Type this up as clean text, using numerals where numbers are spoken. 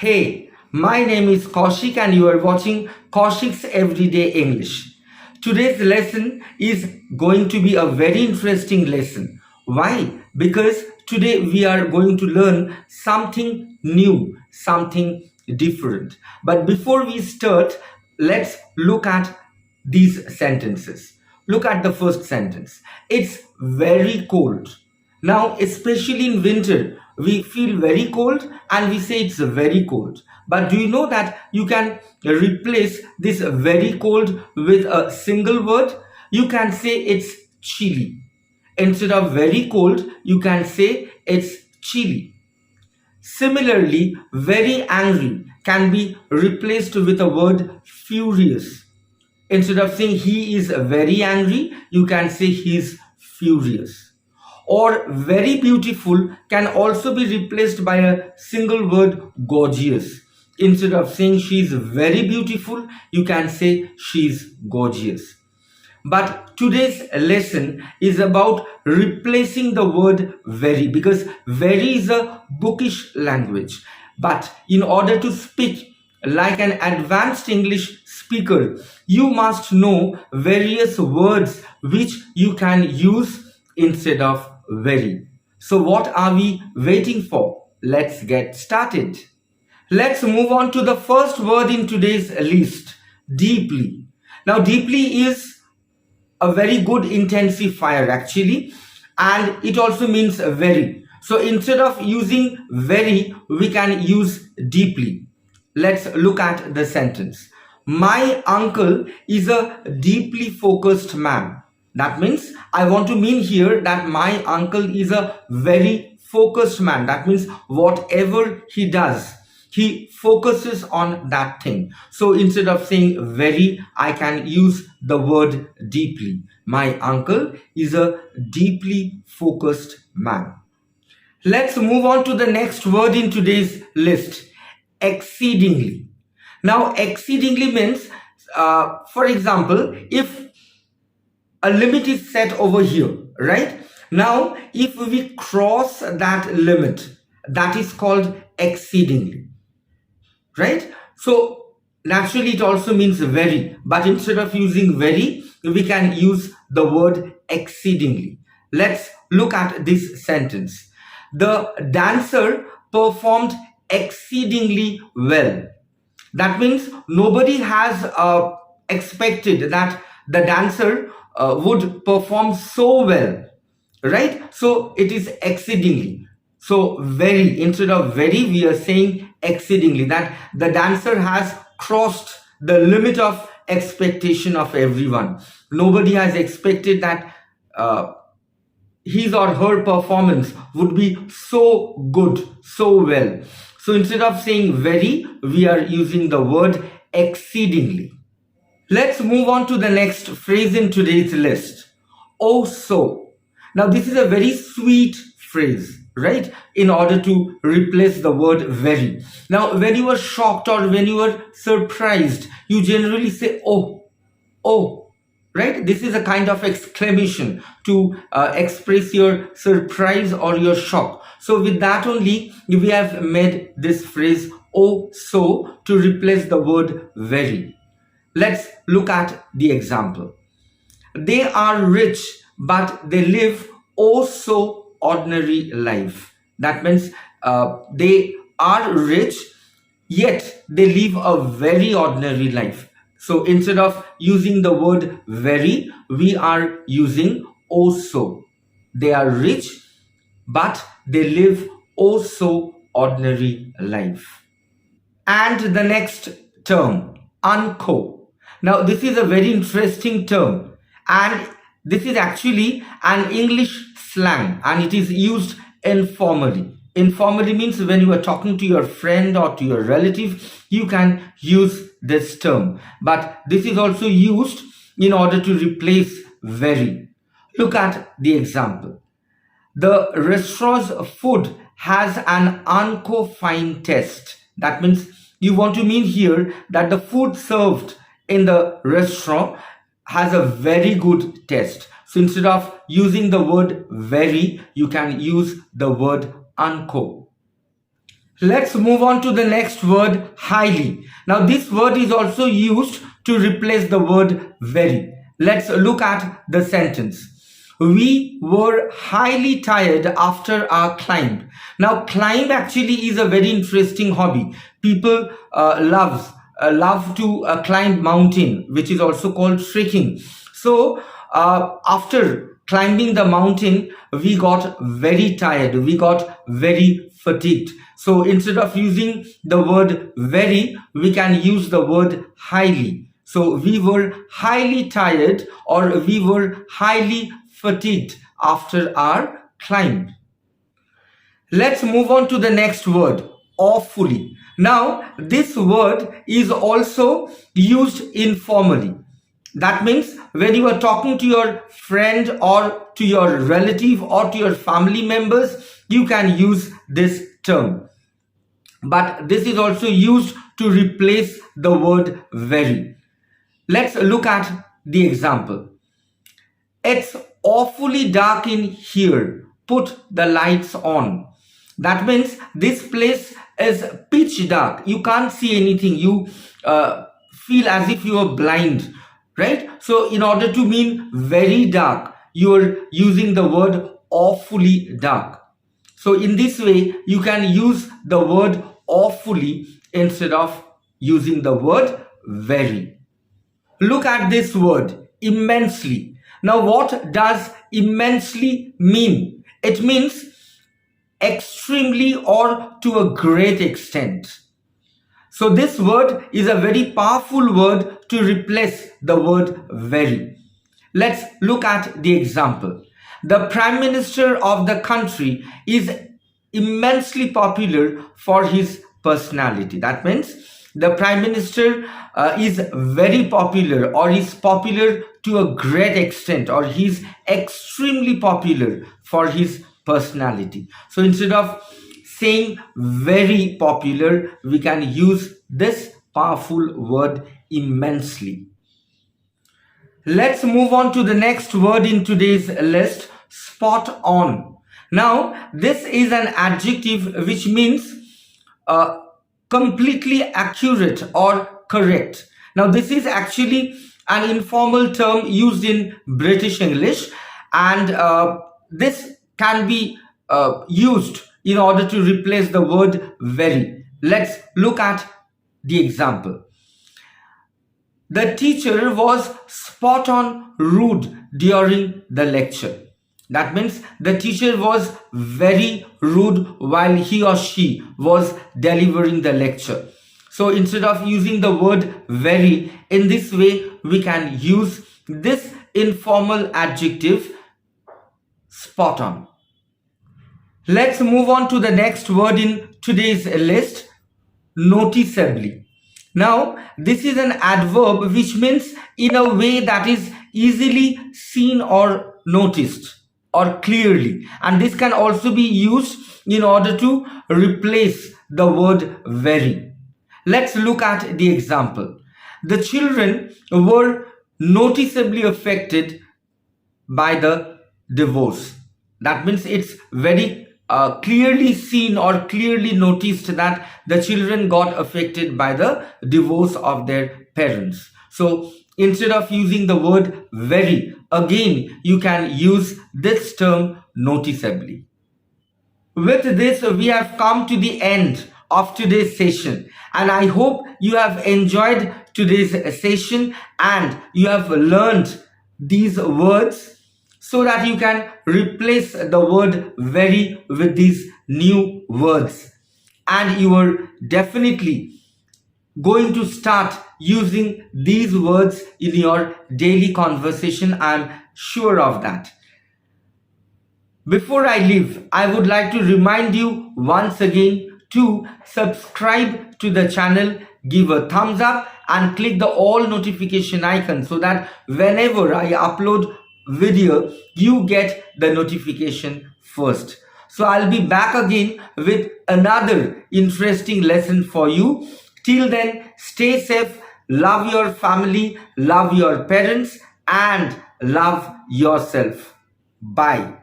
Hey, my name is Kaushik and you are watching Kaushik's Everyday English. Today's lesson is going to be a very interesting lesson. Why? Because today we are going to learn something new, something different. But before we start, let's look at these sentences. Look at the first sentence. It's very cold. Now, especially in winter, we feel very cold and we say it's very cold. But do you know that you can replace this very cold with a single word? You can say it's chilly. Instead of very cold, you can say it's chilly. Similarly, very angry can be replaced with a word furious. Instead of saying he is very angry, you can say he is furious. Or very beautiful can also be replaced by a single word gorgeous. Instead of saying she is very beautiful, you can say she is gorgeous. But today's lesson is about replacing the word very, because very is a bookish language. But in order to speak like an advanced English speaker, you must know various words which you can use instead of very. So what are we waiting for? Let's get started. Let's move on to the first word in today's list, deeply. Now, deeply is a very good intensifier actually, and it also means very. So instead of using very, we can use deeply. Let's look at the sentence. My uncle is a deeply focused man. That means I want to mean here that my uncle is a very focused man. That means whatever he does, he focuses on that thing. So instead of saying very, I can use the word deeply. My uncle is a deeply focused man. Let's move on to the next word in today's list, exceedingly. Now, exceedingly means, for example, if a limit is set over here, right? Now, if we cross that limit, that is called exceedingly, right? So, naturally, it also means very, but instead of using very, we can use the word exceedingly. Let's look at this sentence. The dancer performed exceedingly well. That means nobody has expected that the dancer would perform so well, right? So it is exceedingly. So very, instead of very, we are saying exceedingly, that the dancer has crossed the limit of expectation of everyone. Nobody has expected that his or her performance would be so good, so well. So instead of saying very, we are using the word exceedingly. Let's move on to the next phrase in today's list. Ohso. Now this is a very sweet phrase, right? In order to replace the word very. Now when you are shocked or when you are surprised, you generally say oh, oh, right? This is a kind of exclamation to express your surprise or your shock. So with that only, we have made this phrase oh so to replace the word very. Let's look at the example. They are rich, but they live oh so ordinary life. That means they are rich, yet they live a very ordinary life. So instead of using the word very, we are using oh so. They are rich, but they live oh so ordinary life. And the next term, Unco. Now this is a very interesting term, and this is actually an English slang, and it is used informally. Informally means when you are talking to your friend or to your relative, you can use this term. But this is also used in order to replace very. Look at the example. The restaurant's food has an Unco fine taste. That means you want to mean here that the food served in the restaurant has a very good taste. So instead of using the word very, you can use the word Unco. Let's move on to the next word, highly. Now this word is also used to replace the word very. Let's look at the sentence. We were highly tired after our climb. Now climb actually is a very interesting hobby. People love to climb mountain, which is also called trekking. So after climbing the mountain, we got very tired, we got very fatigued. So instead of using the word very, we can use the word highly. So we were highly tired or we were highly fatigued after our climb. Let's move on to the next word, awfully. Now, this word is also used informally. That means when you are talking to your friend or to your relative or to your family members, you can use this term. But this is also used to replace the word very. Let's look at the example. It's awfully dark in here. Put the lights on. That means this place is pitch dark. You can't see anything. You feel as if you are blind, right? So in order to mean very dark, you are using the word awfully dark. So in this way, you can use the word awfully instead of using the word very. Look at this word, immensely. Now, what does immensely mean? It means extremely or to a great extent. So this word is a very powerful word to replace the word very. Let's look at the example. The Prime Minister of the country is immensely popular for his personality. That means the Prime Minister is very popular or is popular to a great extent or he's extremely popular for his personality. So instead of saying very popular, we can use this powerful word immensely. Let's move on to the next word in today's list, spot on. Now, this is an adjective which means completely accurate or correct. Now, this is actually an informal term used in British English, and this can be used in order to replace the word very. Let's look at the example. The teacher was spot on rude during the lecture. That means the teacher was very rude while he or she was delivering the lecture. So instead of using the word very, in this way we can use this informal adjective spot on. Let's move on to the next word in today's list, noticeably. Now, this is an adverb which means in a way that is easily seen or noticed or clearly. And this can also be used in order to replace the word very. Let's look at the example. The children were noticeably affected by the divorce. That means it's very clearly seen or clearly noticed that the children got affected by the divorce of their parents. So instead of using the word very, again you can use this term noticeably. With this, we have come to the end of today's session, and I hope you have enjoyed today's session and you have learned these words so that you can replace the word very with these new words, and you are definitely going to start using these words in your daily conversation. I'm sure of that. Before I leave, I would like to remind you once again to subscribe to the channel, give a thumbs up and click the all notification icon so that whenever I upload video, you get the notification first. So I'll be back again with another interesting lesson for you. Till then, stay safe, love your family, love your parents, and love yourself. Bye.